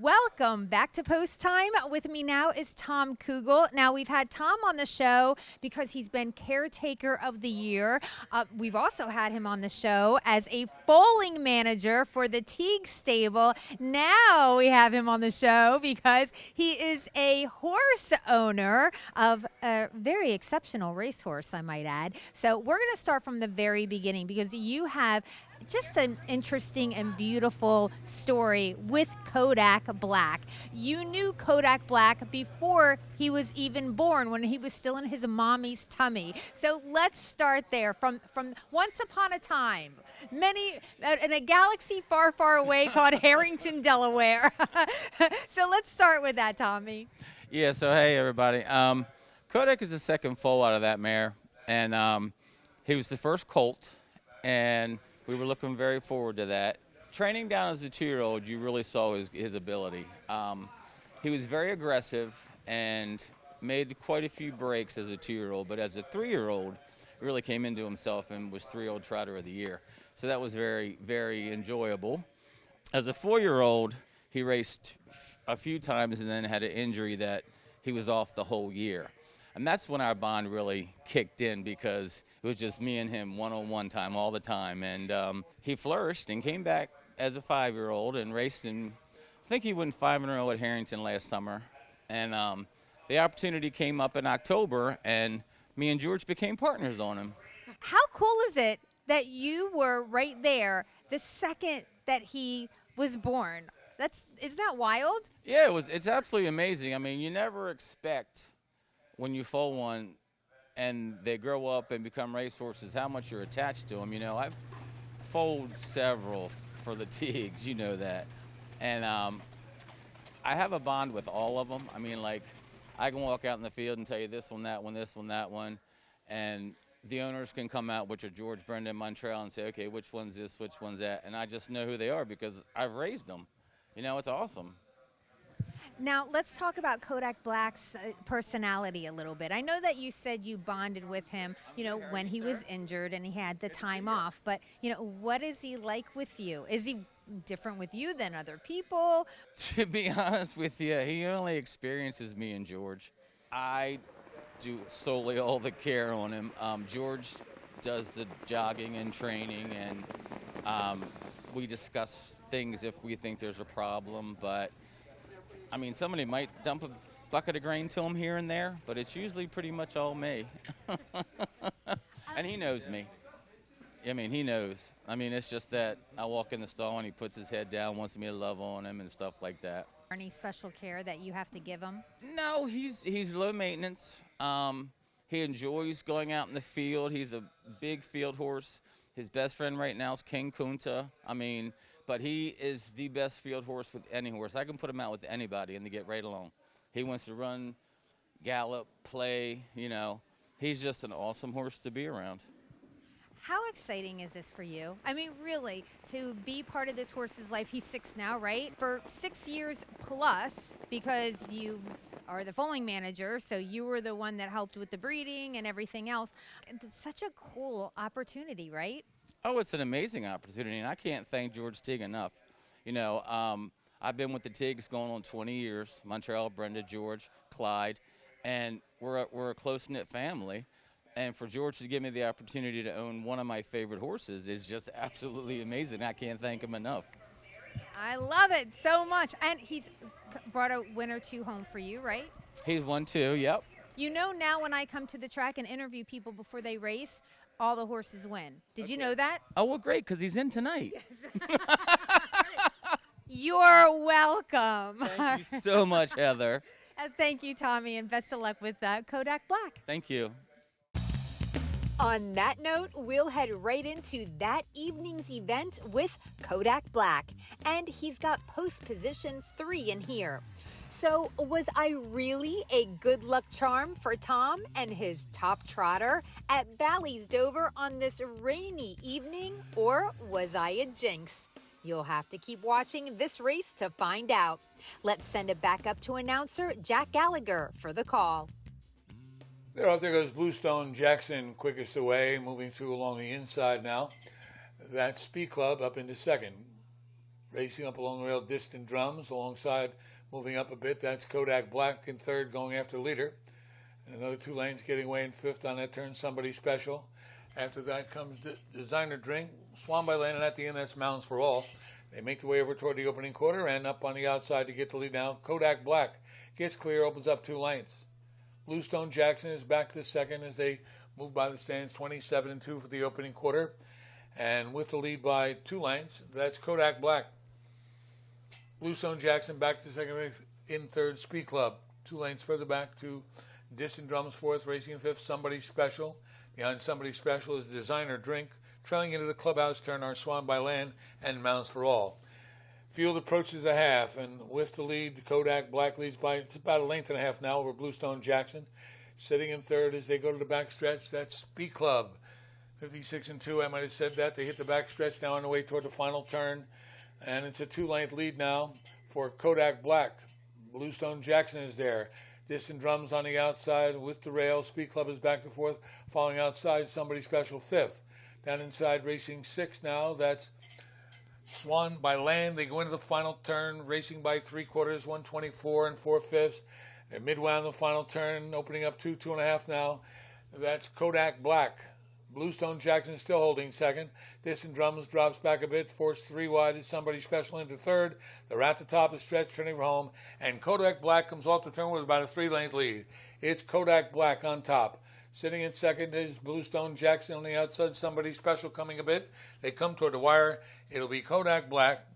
Welcome back to Post Time. With me now is Tom Cugle. Now, we've had Tom on the show because he's been Caretaker of the Year. We've also had him on the show as a foaling manager for the Teague stable. Now we have him on the show because he is a horse owner of a very exceptional racehorse, I might add. So we're going to start from the very beginning because you have just an interesting and beautiful story with Kodack Black. You knew Kodack Black before he was even born, when he was still in his mommy's tummy. So let's start there from once upon a time, in a galaxy far, far away called Harrington, Delaware. So let's start with that, Tommy. Yeah, so hey, everybody. Kodak is the second foal out of that mare, and he was the first colt, and we were looking very forward to that. Training down as a 2-year-old, you really saw his ability. He was very aggressive and made quite a few breaks as a 2-year-old, but as a 3-year-old, he really came into himself and was 3-year-old Trotter of the Year. So that was very, very enjoyable. As a 4-year-old, he raced a few times and then had an injury that he was off the whole year. And that's when our bond really kicked in, because it was just me and him one-on-one time all the time. And he flourished and came back as a 5-year-old and raced in, I think he went 5-0 at Harrington last summer. And the opportunity came up in October, and me and George became partners on him. How cool is it that you were right there the second that he was born? Isn't that wild? Yeah, it's absolutely amazing. I mean, you never expect, when you foal one and they grow up and become racehorses, how much you're attached to them. You know, I've foaled several for the Teagues, you know that. And I have a bond with all of them. I mean, like, I can walk out in the field and tell you this one, that one, this one, that one. And the owners can come out, which are George, Brenda, and Montreal, and say, okay, which one's this, which one's that? And I just know who they are because I've raised them. You know, it's awesome. Now, let's talk about Kodack Black's personality a little bit. I know that you said you bonded with him, you know, when he was injured and he had the time off. But, you know, what is he like with you? Is he different with you than other people? To be honest with you, he only experiences me and George. I do solely all the care on him. George does the jogging and training, and we discuss things if we think there's a problem. But I mean, somebody might dump a bucket of grain to him here and there, but it's usually pretty much all me. And he knows me. I mean, he knows. I mean, it's just that I walk in the stall and he puts his head down, wants me to love on him and stuff like that. Any special care that you have to give him? No, he's low maintenance. He enjoys going out in the field. He's a big field horse. His best friend right now is King Kunta. I mean, but he is the best field horse with any horse. I can put him out with anybody and they get right along. He wants to run, gallop, play, you know. He's just an awesome horse to be around. How exciting is this for you? I mean, really, to be part of this horse's life. He's 6 now, right? For 6 years plus, because you are the foaling manager, so you were the one that helped with the breeding and everything else. It's such a cool opportunity, right? Oh, it's an amazing opportunity, and I can't thank George Teague enough. You know, I've been with the Teagues going on 20 years, Montreal, Brenda, George, Clyde, and we're a close-knit family. And for George to give me the opportunity to own one of my favorite horses is just absolutely amazing. I can't thank him enough. I love it so much. And he's brought a winner 2 home for you, right? He's won 2, yep. You know, now when I come to the track and interview people before they race, all the horses win. Did you know that? Oh, well, great, because he's in tonight. You're welcome. Thank you so much, Heather. Thank you, Tommy, and best of luck with Kodack Black. Thank you. On that note, we'll head right into that evening's event with Kodack Black. And he's got post position 3 in here. So was I really a good luck charm for Tom and his top trotter at Bally's Dover on this rainy evening? Or was I a jinx? You'll have to keep watching this race to find out. Let's send it back up to announcer Jack Gallagher for the call. There out there goes Bluestone Jackson, quickest away, moving through along the inside now. That's Speed Club up into second. Racing up along the rail, Distant Drums alongside, moving up a bit. That's Kodak Black in third, going after leader. Another 2 lanes getting away in fifth on that turn, Somebody Special. After that comes Designer Drink, Swan by Lane, and at the end that's Mounds for All. They make the way over toward the opening quarter, and up on the outside to get the lead now. Kodak Black gets clear, opens up 2 lanes. Bluestone Jackson is back to second as they move by the stands, 27-2 for the opening quarter. And with the lead by 2 lanes, that's Kodak Black. Bluestone Jackson back to second in third, Speed Club. 2 lanes further back to Distant Drums fourth, racing in fifth, Somebody Special. Behind Somebody Special is Designer Drink. Trailing into the clubhouse turn are Swan by Land and Mounds for All. Field approaches the half, and with the lead, Kodak Black leads by it's about a length and a half now over Bluestone Jackson. Sitting in third as they go to the back stretch, that's Speed Club. 56-2, I might have said that. They hit the back stretch now on the way toward the final turn. And it's a 2-length lead now for Kodak Black. Bluestone Jackson is there. Distant Drums on the outside with the rail. Speed Club is back to fourth. Following outside, Somebody Special fifth. Down inside, racing sixth now. That's Swan by Land. They go into the final turn, racing by 3/4, 124 and 4/5. They're midway on the final turn, opening up 2.5 now. That's Kodak Black. Bluestone Jackson still holding second. Distant Drums drops back a bit, forced 3 wide. It's Somebody Special into third. They're at the top of the stretch, turning for home. And Kodak Black comes off the turn with about a 3-length lead. It's Kodak Black on top. Sitting in second is Bluestone Jackson on the outside. Somebody Special coming a bit. They come toward the wire. It'll be Kodak Black,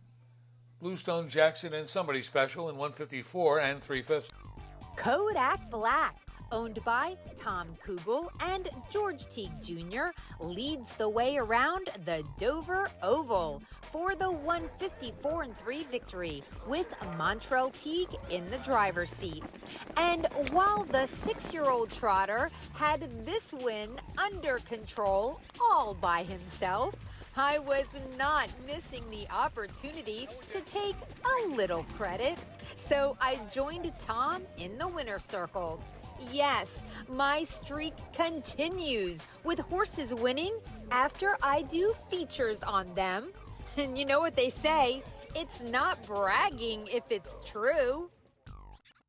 Bluestone Jackson, and Somebody Special in 154 and 3/5. Kodak Black, owned by Tom Cugle and George Teague Jr., leads the way around the Dover Oval for the 154-3 victory with Montrell Teague in the driver's seat. And while the 6-year-old trotter had this win under control all by himself, I was not missing the opportunity to take a little credit. So I joined Tom in the winner's circle. Yes, my streak continues with horses winning after I do features on them. And you know what they say, it's not bragging if it's true.